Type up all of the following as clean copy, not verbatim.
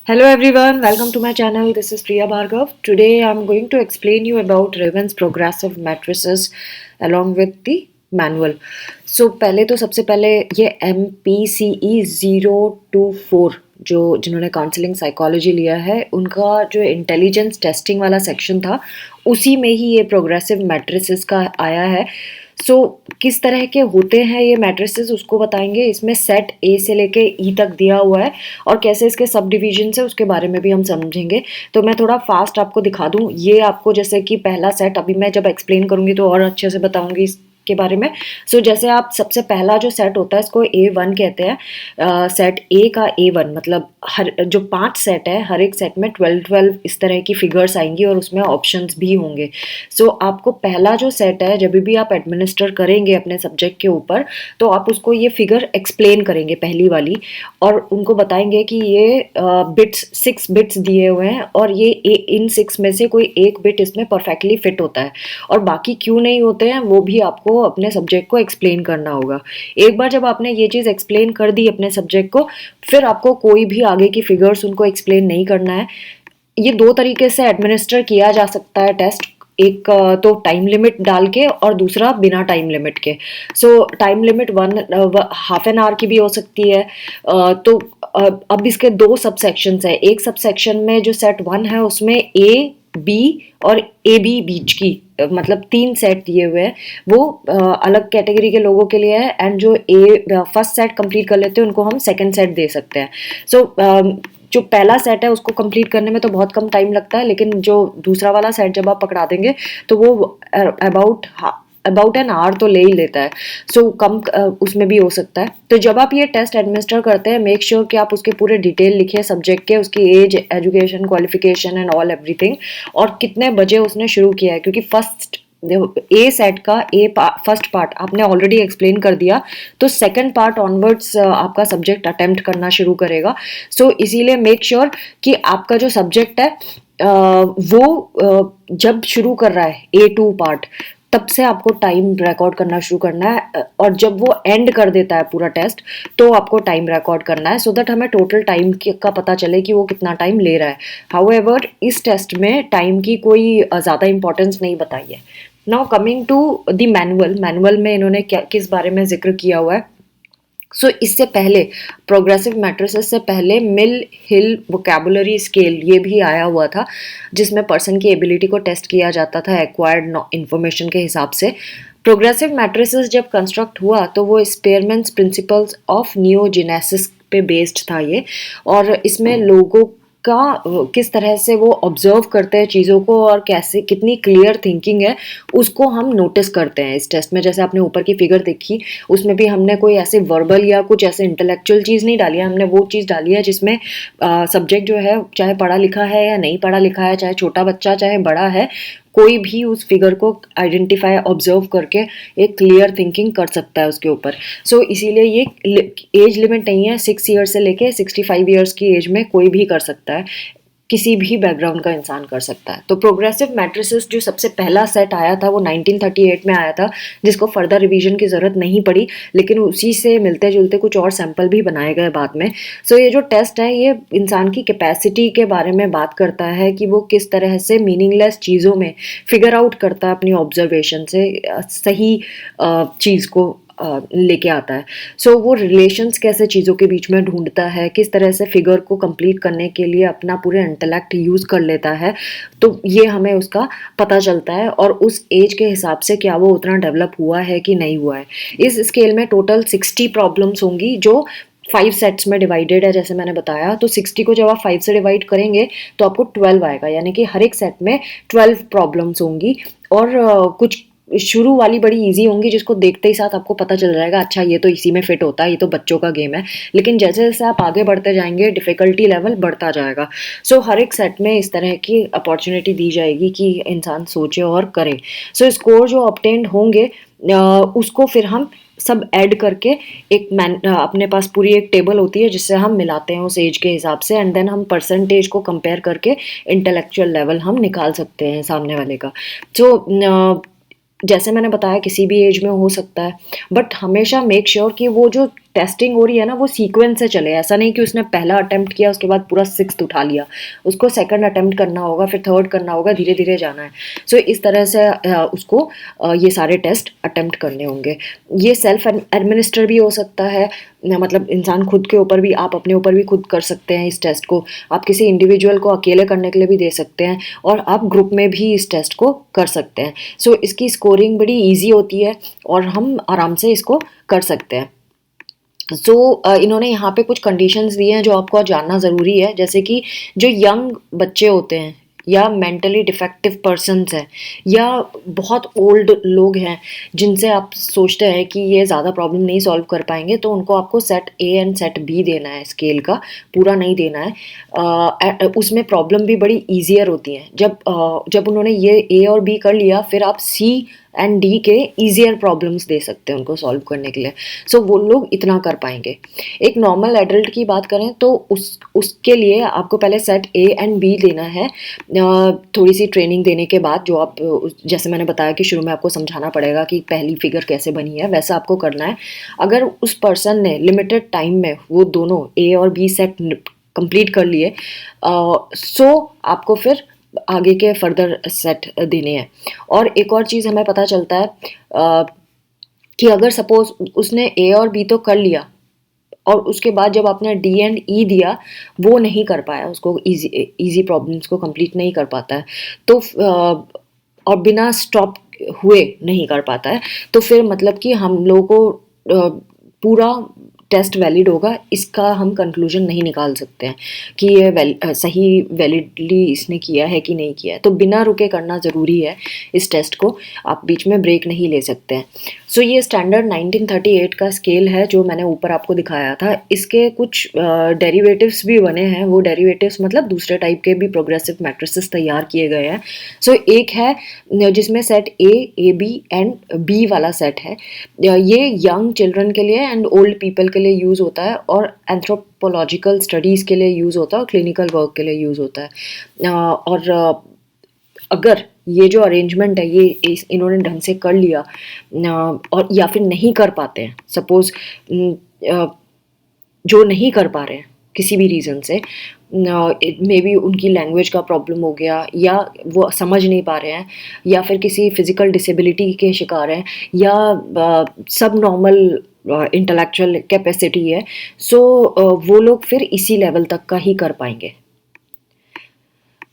Hello everyone, welcome to my channel. This is Priya Bhargav. Today I'm going to explain you about Raven's progressive matrices along with the manual. So पहले तो सबसे पहले ये MPCE 024 जो जिन्होंने counselling psychology लिया है उनका जो इंटेलिजेंस टेस्टिंग वाला सेक्शन था उसी में ही ये प्रोग्रेसिव मैट्रिसेस का आया है। सो किस तरह के होते हैं ये मैट्रिसेस उसको बताएंगे। इसमें सेट ए से लेके ई तक दिया हुआ है और कैसे इसके सब डिवीजन है उसके बारे में भी हम समझेंगे। तो मैं थोड़ा फास्ट आपको दिखा दूं, ये आपको जैसे कि पहला सेट अभी मैं जब एक्सप्लेन करूंगी तो और अच्छे से बताऊंगी के बारे में। जैसे आप सबसे पहला जो सेट होता है इसको A1 कहते हैं। सेट ए का A1 मतलब हर जो 5 सेट है हर एक सेट में 12 इस तरह की फिगर्स आएंगी और उसमें ऑप्शंस भी होंगे। आपको पहला जो सेट है जब भी आप एडमिनिस्टर करेंगे अपने सब्जेक्ट के ऊपर तो आप उसको ये फिगर एक्सप्लेन करेंगे पहली वाली और उनको बताएंगे कि ये बिट्स 6 बिट्स दिए हुए हैं और ये इन 6 में से कोई एक बिट इसमें परफेक्टली फिट होता है और बाकी क्यों नहीं होते हैं वो भी आपको अपने सब्जेक्ट को एक्सप्लेन करना होगा। एक बार जब आपने ये चीज़ एक्सप्लेन कर दी अपने सब्जेक्ट को फिर आपको कोई भी आगे की फिगर्स उनको एक्सप्लेन नहीं करना है। ये दो तरीके से एडमिनिस्टर किया जा सकता है टेस्ट, एक तो टाइम लिमिट डाल के और दूसरा बिना टाइम लिमिट के। Time limit half an hour की भी हो सकती है। अब इसके दो सब सेक्शंस है। एक सब सेक्शन में जो सेट 1 है उसमें ए बी और ए बी बीच की मतलब 3 सेट दिए हुए हैं वो अलग कैटेगरी के लोगों के लिए है एंड जो फर्स्ट सेट कंप्लीट कर लेते हैं उनको हम सेकंड सेट दे सकते हैं। जो पहला सेट है उसको कंप्लीट करने में तो बहुत कम टाइम लगता है लेकिन जो दूसरा वाला सेट जब आप पकड़ा देंगे तो वो अबाउट एन आवर तो ले ही लेता है। कम उसमें भी हो सकता है। तो जब आप ये टेस्ट एडमिनिस्टर करते हैं मेक श्योर कि आप उसके पूरे डिटेल लिखिए सब्जेक्ट के, उसकी age, education, qualification and all everything और कितने बजे उसने शुरू किया है क्योंकि ए सेट का फर्स्ट पार्ट आपने ऑलरेडी एक्सप्लेन कर दिया तो सेकंड पार्ट ऑनवर्ड्स आपका सब्जेक्ट अटेम्प्ट करना शुरू करेगा। इसीलिए मेक श्योर कि आपका जो सब्जेक्ट है वो जब शुरू कर रहा है A2 पार्ट तब से आपको टाइम रिकॉर्ड करना शुरू करना है और जब वो एंड कर देता है पूरा टेस्ट तो आपको टाइम रिकॉर्ड करना है सो दैट हमें टोटल टाइम का पता चले कि वो कितना टाइम ले रहा है। हाउएवर इस टेस्ट में टाइम की कोई ज़्यादा इंपॉर्टेंस नहीं बताई है। Now coming to the manual में इन्होंने क्या किस बारे में जिक्र किया हुआ है। इससे पहले प्रोग्रेसिव मैट्रिसेस से पहले मिल हिल वोकैबुलरी स्केल ये भी आया हुआ था जिसमें पर्सन की एबिलिटी को टेस्ट किया जाता था एक्वायर्ड इंफॉर्मेशन के हिसाब से। प्रोग्रेसिव मैट्रिसेस जब कंस्ट्रक्ट हुआ तो वो स्पेयरमैन्स प्रिंसिपल्स ऑफ नियोजेनेसिस पे बेस्ड था ये और इसमें लोगों का किस तरह से वो ऑब्जर्व करते हैं चीज़ों को और कैसे कितनी क्लियर थिंकिंग है उसको हम नोटिस करते हैं इस टेस्ट में। जैसे आपने ऊपर की फिगर देखी उसमें भी हमने कोई ऐसे वर्बल या कुछ ऐसे इंटेलेक्चुअल चीज़ नहीं डाली है, हमने वो चीज़ डाली है जिसमें सब्जेक्ट जो है चाहे पढ़ा लिखा है या नहीं पढ़ा लिखा है, चाहे छोटा बच्चा चाहे बड़ा है, कोई भी उस फिगर को आइडेंटिफाई ऑब्जर्व करके एक क्लियर थिंकिंग कर सकता है उसके ऊपर। इसीलिए ये एज लिमिट नहीं है, 6 ईयर से लेके 65 ईयर्स की एज में कोई भी कर सकता है, किसी भी बैकग्राउंड का इंसान कर सकता है। तो प्रोग्रेसिव मैट्रिसेस जो सबसे पहला सेट आया था वो 1938 में आया था जिसको फर्दर रिवीजन की ज़रूरत नहीं पड़ी लेकिन उसी से मिलते जुलते कुछ और सैंपल भी बनाए गए बाद में। ये जो टेस्ट है ये इंसान की कैपेसिटी के बारे में बात करता है कि वो किस तरह से मीनिंगलेस चीज़ों में फिगर आउट करता है अपनी ऑब्जर्वेशन से सही चीज़ को लेके आता है। वो रिलेशंस कैसे चीज़ों के बीच में ढूंढता है, किस तरह से फिगर को कंप्लीट करने के लिए अपना पूरे इंटेलेक्ट यूज़ कर लेता है, तो ये हमें उसका पता चलता है और उस एज के हिसाब से क्या वो उतना डेवलप हुआ है कि नहीं हुआ है। इस स्केल में टोटल 60 प्रॉब्लम्स होंगी जो 5 सेट्स में डिवाइडेड है जैसे मैंने बताया। 60 को जब आप 5 से डिवाइड करेंगे तो आपको 12 आएगा यानी कि हर एक सेट में 12 प्रॉब्लम्स होंगी और कुछ शुरू वाली बड़ी इजी होंगी जिसको देखते ही साथ आपको पता चल जाएगा अच्छा ये तो इसी में फिट होता है, ये तो बच्चों का गेम है। लेकिन जैसे जैसे आप आगे बढ़ते जाएंगे डिफ़िकल्टी लेवल बढ़ता जाएगा। हर एक सेट में इस तरह की अपॉर्चुनिटी दी जाएगी कि इंसान सोचे और करे। स्कोर जो ऑब्टेन्ड होंगे उसको फिर हम सब ऐड करके अपने पास पूरी एक टेबल होती है जिससे हम मिलाते हैं उस एज के हिसाब से एंड देन हम परसेंटेज को कंपेयर करके इंटेलेक्चुअल लेवल हम निकाल सकते हैं सामने वाले का। जैसे मैंने बताया किसी भी एज में हो सकता है बट हमेशा मेक श्योर कि वो जो टेस्टिंग हो रही है ना वो सीक्वेंस से चले, ऐसा नहीं कि उसने पहला अटेम्प्ट किया उसके बाद पूरा 6th उठा लिया, उसको सेकंड अटेम्प्ट करना होगा, फिर थर्ड करना होगा, धीरे धीरे जाना है। सो इस तरह से उसको ये सारे टेस्ट अटेम्प्ट करने होंगे। ये सेल्फ एडमिनिस्टर भी हो सकता है, मतलब इंसान खुद के ऊपर भी, आप अपने ऊपर भी खुद कर सकते हैं इस टेस्ट को, आप किसी इंडिविजुअल को अकेले करने के लिए भी दे सकते हैं, और आप ग्रुप में भी इस टेस्ट को कर सकते हैं। सो इसकी स्कोरिंग बड़ी ईजी होती है और हम आराम से इसको कर सकते हैं। इन्होंने यहाँ पे कुछ कंडीशंस दिए हैं जो आपको जानना ज़रूरी है, जैसे कि जो यंग बच्चे होते हैं या मेंटली डिफेक्टिव पर्सन्स हैं या बहुत ओल्ड लोग हैं जिनसे आप सोचते हैं कि ये ज़्यादा प्रॉब्लम नहीं सॉल्व कर पाएंगे, तो उनको आपको set A and set B देना है, स्केल का पूरा नहीं देना है। उसमें प्रॉब्लम भी बड़ी ईजियर होती हैं। जब उन्होंने ये ए और बी कर लिया, फिर आप सी एंड डी के ईजियर प्रॉब्लम्स दे सकते हैं उनको सॉल्व करने के लिए। वो लोग इतना कर पाएंगे। एक नॉर्मल एडल्ट की बात करें तो उसके लिए आपको पहले सेट ए एंड बी देना है, थोड़ी सी ट्रेनिंग देने के बाद, जो आप जैसे मैंने बताया कि शुरू में आपको समझाना पड़ेगा कि पहली फिगर कैसे बनी है, वैसा आपको करना है। अगर उस पर्सन ने लिमिटेड टाइम में वो दोनों ए और बी सेट कंप्लीट कर लिए, आपको फिर आगे के फर्दर सेट देने हैं। और एक और चीज़ हमें पता चलता है कि अगर सपोज उसने ए और बी तो कर लिया और उसके बाद जब आपने डी एंड ई दिया वो नहीं कर पाया, उसको इजी प्रॉब्लम्स को कंप्लीट नहीं कर पाता है, तो और बिना स्टॉप हुए नहीं कर पाता है, तो फिर मतलब कि हम लोगों को पूरा टेस्ट वैलिड होगा, इसका हम कंक्लूजन नहीं निकाल सकते हैं कि ये सही वैलिडली इसने किया है कि नहीं किया है। तो बिना रुके करना ज़रूरी है इस टेस्ट को, आप बीच में ब्रेक नहीं ले सकते हैं। ये स्टैंडर्ड 1938 का स्केल है जो मैंने ऊपर आपको दिखाया था। इसके कुछ डेरिवेटिव्स भी बने हैं, वो डेरिवेटिव्स मतलब दूसरे टाइप के भी प्रोग्रेसिव मैट्रिसेस तैयार किए गए हैं। एक है जिसमें set A B and B वाला सेट है, ये यंग चिल्ड्रन के लिए एंड ओल्ड पीपल के लिए यूज़ होता है, और एंथ्रोपोलॉजिकल स्टडीज़ के लिए यूज़ होता है, और क्लिनिकल वर्क के लिए यूज़ होता है। अगर ये जो अरेंजमेंट है ये इन्होंने ढंग से कर लिया और या फिर नहीं कर पाते हैं, सपोज जो नहीं कर पा रहे हैं किसी भी रीज़न से, मे बी उनकी लैंग्वेज का प्रॉब्लम हो गया, या वो समझ नहीं पा रहे हैं, या फिर किसी फिज़िकल डिसेबिलिटी के शिकार हैं, या सब नॉर्मल इंटेलेक्चुअल कैपेसिटी है, वो लोग फिर इसी लेवल तक का ही कर पाएंगे।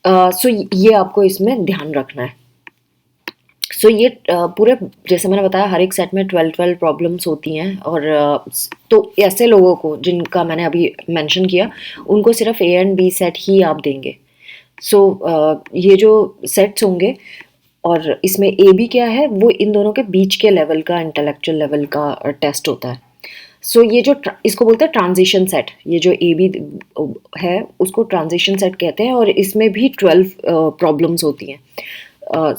ये आपको इसमें ध्यान रखना है। ये पूरे जैसे मैंने बताया हर एक सेट में 12 प्रॉब्लम्स होती हैं, और तो ऐसे लोगों को जिनका मैंने अभी मेंशन किया उनको सिर्फ ए एंड बी सेट ही आप देंगे। ये जो सेट्स होंगे, और इसमें ए बी क्या है, वो इन दोनों के बीच के लेवल का इंटेलेक्चुअल लेवल का टेस्ट होता है। ये जो इसको बोलते हैं ट्रांजिशन सेट, ये जो ए बी है उसको ट्रांजिशन सेट कहते हैं, और इसमें भी 12 प्रॉब्लम्स होती हैं।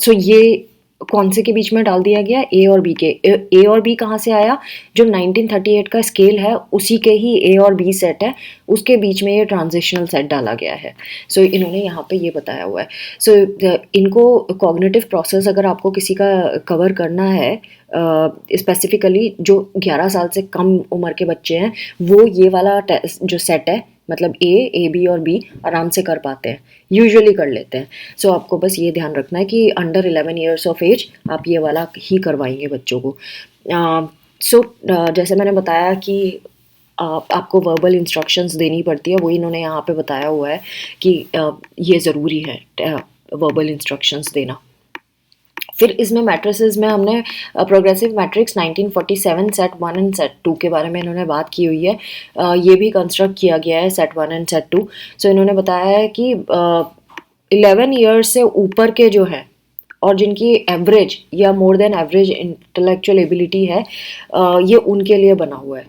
ये कौन से के बीच में डाल दिया गया, ए और बी के। ए और बी कहाँ से आया, जो 1938 का स्केल है उसी के ही ए और बी सेट है, उसके बीच में ये ट्रांजिशनल सेट डाला गया है। इन्होंने यहाँ पे ये बताया हुआ है। इनको कॉग्निटिव प्रोसेस अगर आपको किसी का कवर करना है, स्पेसिफिकली जो 11 साल से कम उम्र के बच्चे हैं, वो ये वाला जो सेट है, मतलब ए बी और बी आराम से कर पाते हैं, यूजुअली कर लेते हैं। आपको बस ये ध्यान रखना है कि अंडर 11 ईयर्स ऑफ एज आप ये वाला ही करवाएंगे बच्चों को। जैसे मैंने बताया कि आपको वर्बल इंस्ट्रक्शंस देनी पड़ती है, वही इन्होंने यहाँ पे बताया हुआ है कि ये ज़रूरी है वर्बल इंस्ट्रक्शंस देना। फिर इसमें मैट्रिसेस में हमने progressive matrix 1947 set 1 and set 2 के बारे में इन्होंने बात की हुई है। ये भी कंस्ट्रक्ट किया गया है सेट 1 एंड सेट 2। इन्होंने बताया है कि 11 ईयर्स से ऊपर के जो है और जिनकी एवरेज या more than average intellectual ability है, ये उनके लिए बना हुआ है।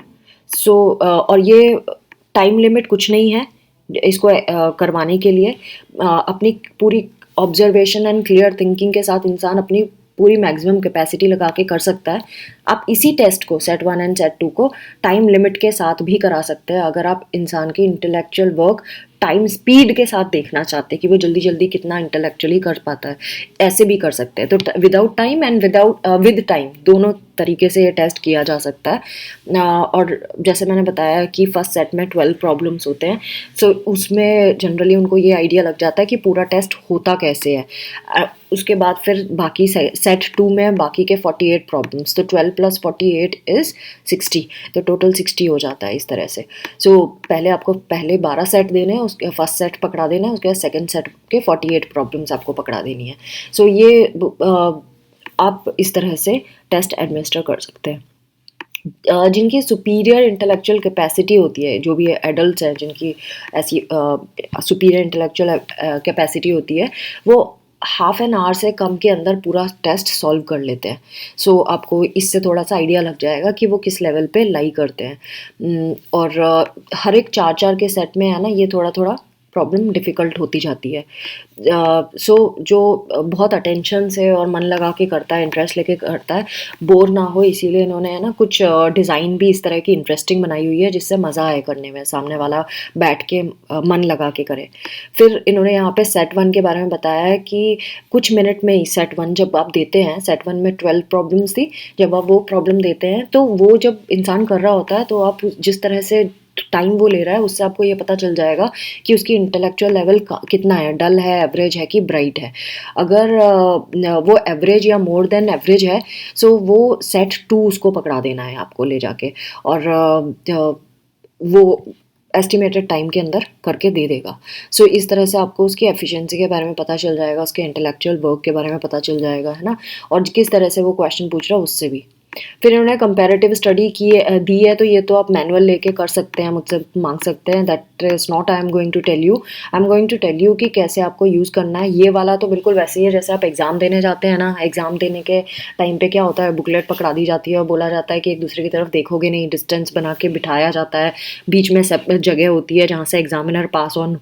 और ये टाइम लिमिट कुछ नहीं है इसको करवाने के लिए। अपनी पूरी ऑब्जर्वेशन एंड क्लियर थिंकिंग के साथ इंसान अपनी पूरी मैक्सिमम कैपेसिटी लगा के कर सकता है। आप इसी टेस्ट को सेट 1 एंड सेट 2 को टाइम लिमिट के साथ भी करा सकते हैं, अगर आप इंसान की इंटेलेक्चुअल वर्क टाइम स्पीड के साथ देखना चाहते हैं कि वो जल्दी जल्दी कितना इंटेलेक्चुअली कर पाता है, ऐसे भी कर सकते हैं। तो without time and with time दोनों तरीके से ये टेस्ट किया जा सकता है। और जैसे मैंने बताया कि फर्स्ट सेट में 12 प्रॉब्लम्स होते हैं, सो उसमें जनरली उनको ये आइडिया लग जाता है कि पूरा टेस्ट होता कैसे है। उसके बाद फिर बाकी सेट 2 में बाकी के 48 प्रॉब्लम्स, तो 12 + 48 इज़ 60, तो टोटल 60 हो जाता है इस तरह से। सो पहले आपको पहले 12 सेट देने हैं, उसके फर्स्ट सेट पकड़ा देना है, उसके बाद सेकंड सेट के 48 प्रॉब्लम्स आपको पकड़ा देनी है। सो ये आप इस तरह से टेस्ट एडमिनिस्टर कर सकते हैं। जिनकी सुपीरियर इंटेलेक्चुअल कैपेसिटी होती है, जो भी एडल्ट हैं जिनकी ऐसी सुपीरियर इंटेलेक्चुअल कैपेसिटी होती है, वो हाफ एन आवर से कम के अंदर पूरा टेस्ट सॉल्व कर लेते हैं। सो आपको इससे थोड़ा सा आइडिया लग जाएगा कि वो किस लेवल पे लाई करते हैं। और हर एक 4-4 के सेट में है ना, ये थोड़ा थोड़ा प्रॉब्लम डिफ़िकल्ट होती जाती है। सो जो बहुत अटेंशन से और मन लगा के करता है, इंटरेस्ट लेके करता है, बोर ना हो, इसीलिए इन्होंने है ना कुछ डिज़ाइन भी इस तरह की इंटरेस्टिंग बनाई हुई है जिससे मज़ा आए करने में, सामने वाला बैठ के मन लगा के करे। फिर इन्होंने यहाँ पे सेट 1 के बारे में बताया है कि कुछ मिनट में ही सेट 1 जब आप देते हैं, सेट 1 में 12 प्रॉब्लम्स थी, जब आप वो प्रॉब्लम देते हैं तो वो जब इंसान कर रहा होता है तो आप जिस तरह से टाइम वो ले रहा है उससे आपको ये पता चल जाएगा कि उसकी इंटेलेक्चुअल लेवल कितना है, डल है, एवरेज है कि ब्राइट है। अगर वो एवरेज या मोर देन एवरेज है, सो वो सेट 2 उसको पकड़ा देना है आपको ले जाके, और वो एस्टिमेटेड टाइम के अंदर करके दे देगा। सो इस तरह से आपको उसकी एफिशिएंसी के बारे में पता चल जाएगा, उसके इंटेलेक्चुअल वर्क के बारे में पता चल जाएगा, है ना, और किस तरह से वो क्वेश्चन पूछ रहा है उससे भी। फिर इन्होंने कंपैरेटिव स्टडी दी है, तो ये तो आप मैनुअल लेके कर सकते हैं, मुझसे मांग सकते हैं। That is not I am going to tell you, I am going to tell you कि कैसे आपको यूज़ करना है। ये वाला तो बिल्कुल वैसे ही है जैसे आप एग्ज़ाम देने जाते हैं ना, एग्ज़ाम देने के टाइम पे क्या होता है, बुकलेट पकड़ा दी जाती है और बोला जाता है कि एक दूसरे की तरफ देखोगे नहीं, डिस्टेंस बना के बिठाया जाता है, बीच में सेपरेट जगह होती है जहाँ से एग्जामिनर पास ऑन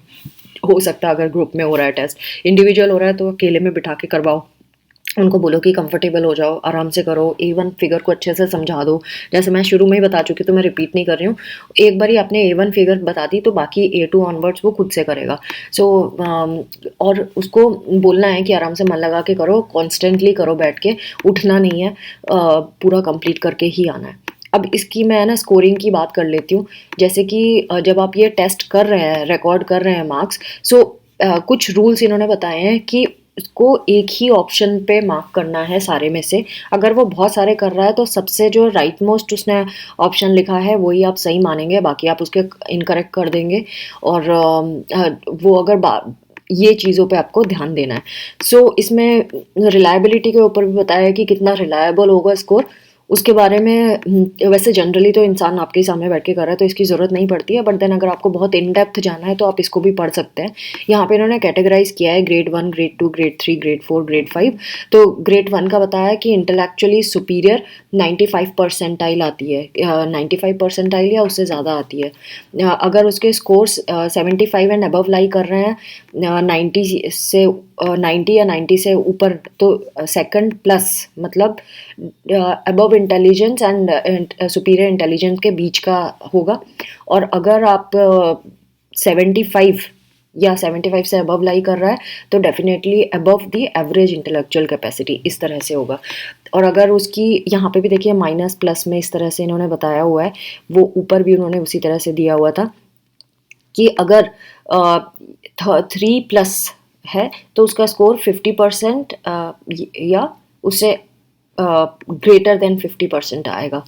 हो सकता है। अगर ग्रुप में हो रहा है टेस्ट, इंडिविजुअल हो रहा है तो अकेले में बिठा के करवाओ, उनको बोलो कि कंफर्टेबल हो जाओ, आराम से करो, A1 फिगर को अच्छे से समझा दो। जैसे मैं शुरू में ही बता चुकी, तो मैं रिपीट नहीं कर रही हूँ। एक बार ही आपने A1 फिगर बता दी तो बाकी A2 ऑनवर्ड्स वो खुद से करेगा। सो और उसको बोलना है कि आराम से मन लगा के करो, कॉन्स्टेंटली करो, बैठ के उठना नहीं है, पूरा कंप्लीट करके ही आना है। अब इसकी मैं ना स्कोरिंग की बात कर लेती हूँ। जैसे कि जब आप ये टेस्ट कर रहे हैं, रिकॉर्ड कर रहे हैं मार्क्स, सो कुछ रूल्स इन्होंने बताए हैं कि उसको एक ही ऑप्शन पे मार्क करना है सारे में से। अगर वो बहुत सारे कर रहा है तो सबसे जो राइट मोस्ट उसने ऑप्शन लिखा है वही आप सही मानेंगे, बाकी आप उसके इनकरेक्ट कर देंगे। और वो अगर ये चीज़ों पे आपको ध्यान देना है। सो इसमें रिलायबिलिटी के ऊपर भी बताया है कि कितना रिलायबल होगा स्कोर, उसके बारे में। वैसे जनरली तो इंसान आपके सामने बैठ के कर रहा है तो इसकी ज़रूरत नहीं पड़ती है, बट देन अगर आपको बहुत इन डेप्थ जाना है तो आप इसको भी पढ़ सकते हैं। यहाँ पे इन्होंने कैटेगराइज किया है grade 1, grade 2, grade 3, grade 4, grade 5। तो ग्रेड 1 का बताया है कि इंटेलेक्चुअली सुपीरियर 95 परसेंटाइल आती है, 95 परसेंटाइल या उससे ज़्यादा आती है। अगर उसके स्कोर्स 75 एंड अबव लाई कर रहे हैं, 90 या 90 से ऊपर, तो सेकंड प्लस, मतलब above intelligence and superior intelligence के बीच का होगा। और अगर आप 75 या 75 से अबव लाई कर रहा है तो definitely above the average intellectual capacity, इस तरह से होगा। और अगर उसकी यहाँ पे भी देखिए माइनस प्लस में इस तरह से इन्होंने बताया हुआ है, वो ऊपर भी उन्होंने उसी तरह से दिया हुआ था कि अगर 3+ है तो उसका स्कोर 50% या उससे ग्रेटर देन 50% आएगा।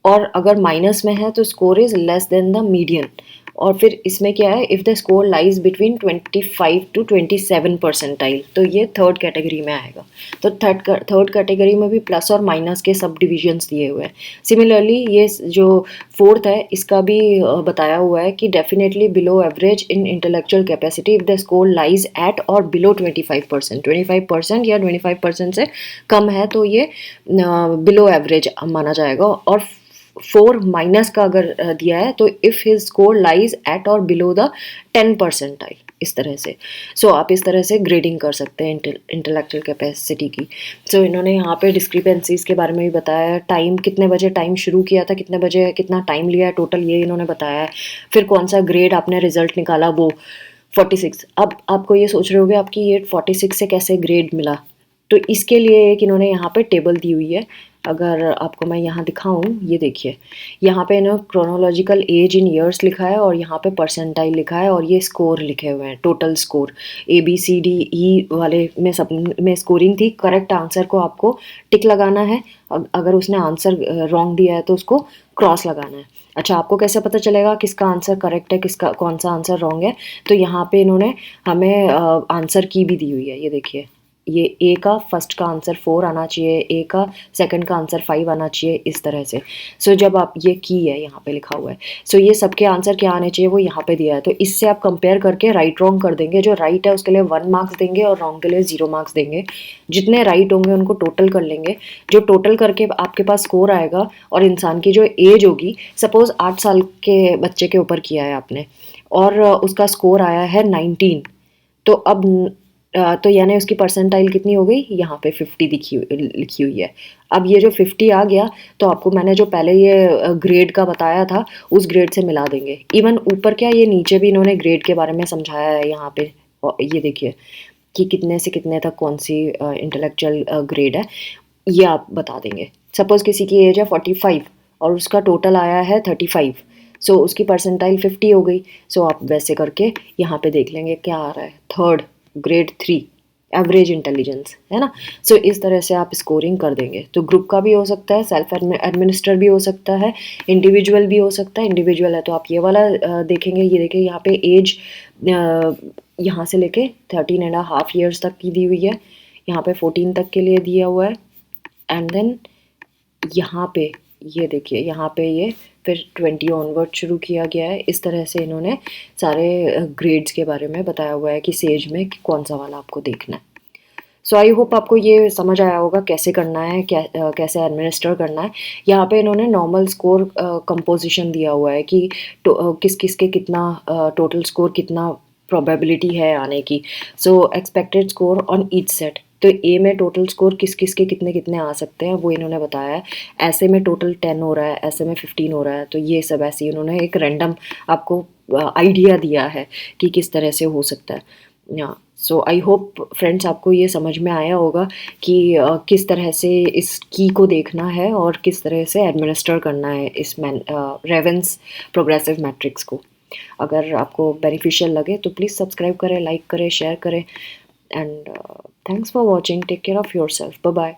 और अगर माइनस में है तो score is less than the median. और फिर इसमें क्या है, if the score lies between 25 to 27 percentile, तो ये थर्ड कैटेगरी में आएगा। तो थर्ड कैटेगरी में भी प्लस और माइनस के सब डिविजन्स दिए हुए हैं। सिमिलरली ये जो फोर्थ है इसका भी बताया हुआ है कि definitely below average in intellectual capacity if the score lies at और बिलो 25%, 25% या 25% से कम है तो ये बिलो एवरेज माना जाएगा। और 4 माइनस का अगर दिया है तो if his score lies at और बिलो द 10 परसेंटाइल, इस तरह से। सो आप इस तरह से ग्रेडिंग कर सकते हैं इंटेलेक्चुअल कैपेसिटी की। सो इन्होंने यहाँ पे डिस्क्रिपेंसीज के बारे में भी बताया, टाइम कितने बजे टाइम शुरू किया था, कितने बजे कितना टाइम लिया है टोटल, ये इन्होंने बताया है। फिर कौन सा ग्रेड आपने रिजल्ट निकाला वो 46। अब आपको ये सोच रहे होगे आपकी ये 46 से कैसे ग्रेड मिला, तो इसके लिए एक इन्होंने यहाँ पे टेबल दी हुई है। अगर आपको मैं यहाँ दिखाऊं, ये देखिए, यहाँ पे इन्होंने क्रोनोलॉजिकल एज इन ईयर्स लिखा है और यहाँ पे परसेंटाइल लिखा है और ये स्कोर लिखे हुए हैं, टोटल स्कोर ABCDE वाले में सब में स्कोरिंग थी। करेक्ट आंसर को आपको टिक लगाना है, अगर उसने आंसर रॉन्ग दिया है तो उसको क्रॉस लगाना है। अच्छा, आपको कैसे पता चलेगा किसका आंसर करेक्ट है, किसका कौन सा आंसर रॉन्ग है? तो यहाँ पे इन्होंने हमें आंसर की भी दी हुई है, ये देखिए, ये ए का फर्स्ट का आंसर 4 आना चाहिए, ए का सेकंड का आंसर 5 आना चाहिए, इस तरह से। सो जब आप ये की है यहाँ पे लिखा हुआ है, सो ये सबके आंसर क्या आने चाहिए वो यहाँ पे दिया है। तो इससे आप कंपेयर करके राइट रॉन्ग कर देंगे, जो राइट है उसके लिए 1 मार्क्स देंगे और रॉन्ग के लिए 0 मार्क्स देंगे। जितने राइट होंगे उनको टोटल कर लेंगे, जो टोटल करके आपके पास स्कोर आएगा और इंसान की जो एज होगी, सपोज 8 साल के बच्चे के ऊपर किया है आपने और उसका स्कोर आया है 19, तो अब तो यानी उसकी परसेंटाइल कितनी हो गई, यहाँ पे 50 लिखी हुई है। अब ये जो 50 आ गया तो आपको मैंने जो पहले ये ग्रेड का बताया था उस ग्रेड से मिला देंगे। इवन ऊपर क्या, ये नीचे भी इन्होंने ग्रेड के बारे में समझाया है यहाँ पे, और ये देखिए कि कितने से कितने तक कौन सी इंटेलेक्चुअल ग्रेड है, ये आप बता देंगे। सपोज किसी की एज है 45 और उसका टोटल आया है 35, सो उसकी परसेंटाइल 50 हो गई। सो आप वैसे करके यहाँ पे देख लेंगे क्या आ रहा है, थर्ड ग्रेड 3 एवरेज इंटेलिजेंस, है ना। सो इस तरह से आप स्कोरिंग कर देंगे। तो ग्रुप का भी हो सकता है, सेल्फ एडमिनिस्टर भी हो सकता है, इंडिविजुअल भी हो सकता है। इंडिविजुअल है तो आप ये वाला देखेंगे, ये देखिए यहाँ पे एज यहाँ से लेके 13.5 ईयर्स तक की दी हुई है, यहाँ पे 14 तक के लिए दिया हुआ है, एंड देन यहाँ पे ये देखिए, यहाँ पे ये फिर 20 ऑनवर्ड शुरू किया गया है। इस तरह से इन्होंने सारे ग्रेड्स के बारे में बताया हुआ है कि सेज में कौन सा वाला आपको देखना है। सो आई होप आपको ये समझ आया होगा कैसे करना है, कैसे एडमिनिस्टर करना है। यहाँ पे इन्होंने नॉर्मल स्कोर कंपोजिशन दिया हुआ है कि किस किस के कितना टोटल स्कोर, कितना प्रोबेबिलिटी है आने की। सो expected score on each set, तो ए में टोटल स्कोर किस किस के कितने कितने आ सकते हैं वो इन्होंने बताया है। ऐसे में टोटल 10 हो रहा है, ऐसे में 15 हो रहा है, तो ये सब ऐसे ही उन्होंने एक रैंडम आपको आइडिया दिया है कि किस तरह से हो सकता है। सो आई होप फ्रेंड्स आपको ये समझ में आया होगा कि किस तरह से इस की को देखना है और किस तरह से एडमिनिस्टर करना है इस रेवेंस प्रोग्रेसिव मैट्रिक्स को। अगर आपको बेनिफिशियल लगे तो प्लीज़ सब्सक्राइब करें, लाइक करें, शेयर करें, and thanks for watching. Take care of your self. Bye bye.